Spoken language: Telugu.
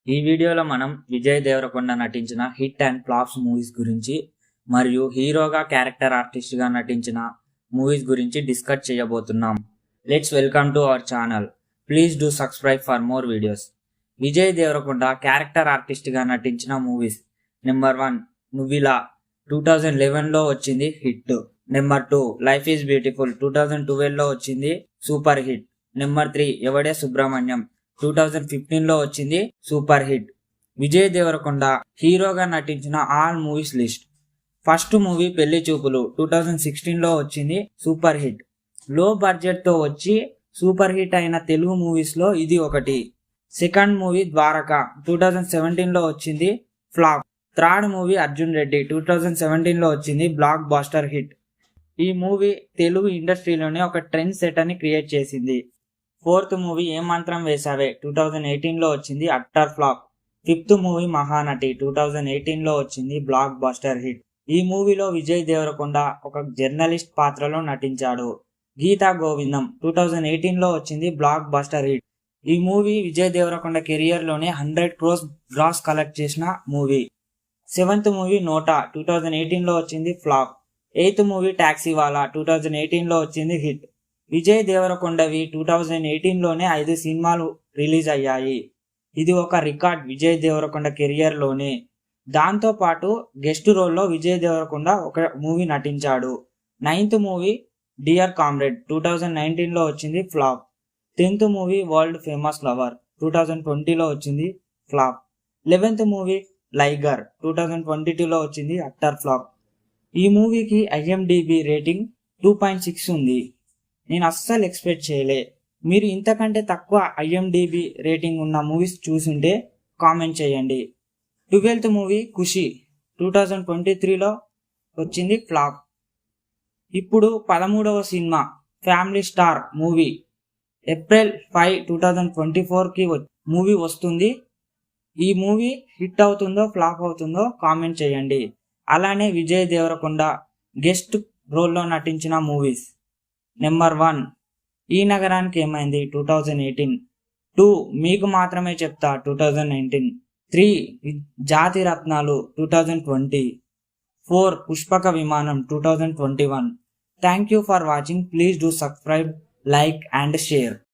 ఈ వీడియోలో మనం విజయ్ దేవరకొండ నటించిన హిట్ అండ్ ఫ్లాప్స్ మూవీస్ గురించి మరియు హీరోగా క్యారెక్టర్ ఆర్టిస్ట్ గా నటించిన మూవీస్ గురించి డిస్కస్ చేయబోతున్నాం. Let's welcome to our channel. Please do subscribe for more videos. Vijay Deverakonda character artist గా నటించిన మూవీస్: నెంబర్ 1 నువ్విలా 2011లో వచ్చింది hit. Number 2 life is beautiful 2012లో వచ్చింది సూపర్ హిట్. నెంబర్ 3 ఎవడే సుబ్రహ్మణ్యం 2015లో వచ్చింది సూపర్ హిట్. విజయ్ దేవరకొండ హీరోగా నటించిన all movies list: first movie పెళ్లి చూపులు 2016లో వచ్చింది సూపర్ హిట్. లో బడ్జెట్ తో వచ్చి సూపర్ హిట్ అయిన తెలుగు మూవీస్ లో ఇది ఒకటి. సెకండ్ మూవీ ద్వారకా 2017లో వచ్చింది flop. Third movie Arjun Reddy 2017లో వచ్చింది బ్లాక్ బాస్టర్ హిట్. ఈ మూవీ తెలుగు ఇండస్ట్రీలోనే ఒక ట్రెండ్ సెట్ అని క్రియేట్ చేసింది. ఫోర్త్ మూవీ ఏ మంత్రం వేసావే 2018లో వచ్చింది utter flop. Fifth movie Mahanati 2018లో వచ్చింది బ్లాక్ బాస్టర్ హిట్. ఈ మూవీలో విజయ్ దేవరకొండ ఒక జర్నలిస్ట్ పాత్రలో నటించాడు. గీతా గోవిందం 2018లో వచ్చింది బ్లాక్ బాస్టర్ హిట్. ఈ మూవీ విజయ్ దేవరకొండ కెరియర్ లోనే 100 crores గ్రాస్ కలెక్ట్ చేసిన మూవీ. సెవెంత్ మూవీ నోటా 2018లో వచ్చింది ఫ్లాప్. ఎయిత్ మూవీ టాక్సీవాలా 2018లో వచ్చింది హిట్. విజయ్ దేవరకొండవి 2018లోనే 5 సినిమాలు రిలీజ్ అయ్యాయి. ఇది ఒక రికార్డ్ విజయ్ దేవరకొండ కెరియర్ లోనే. దాంతో పాటు గెస్ట్ రోల్లో విజయ్ దేవరకొండ ఒక మూవీ నటించాడు. నైన్త్ మూవీ డియర్ కామ్రేడ్ 2019లో వచ్చింది flop. 10th movie world famous lover 2020లో వచ్చింది ఫ్లాప్. 11th మూవీ లైగర్ 2022లో వచ్చింది అట్టర్ ఫ్లాప్. ఈ మూవీకి IMDb రేటింగ్ 2.6 ఉంది. నేను అస్సలు ఎక్స్పెక్ట్ చేయలే. మీరు ఇంతకంటే తక్కువ IMDb రేటింగ్ ఉన్న మూవీస్ చూసుంటే కామెంట్ చేయండి. 12th మూవీ ఖుషి 2023లో వచ్చింది ఫ్లాప్. ఇప్పుడు 13వ సినిమా ఫ్యామిలీ స్టార్ మూవీ ఏప్రిల్ 5, 2024కి మూవీ వస్తుంది. ఈ మూవీ హిట్ అవుతుందో ఫ్లాప్ అవుతుందో కామెంట్ చేయండి. అలానే విజయ్ దేవరకొండ గెస్ట్ రోల్లో నటించిన మూవీస్: నెంబర్ 1 ఈ నగరానికి ఏమైంది 2018. 2 మీకు మాత్రమే చెప్తా 2019. 3 జాతి రత్నాలు 2020. 4 పుష్పక విమానం 2021. Thank you for watching. Please do subscribe, like and share.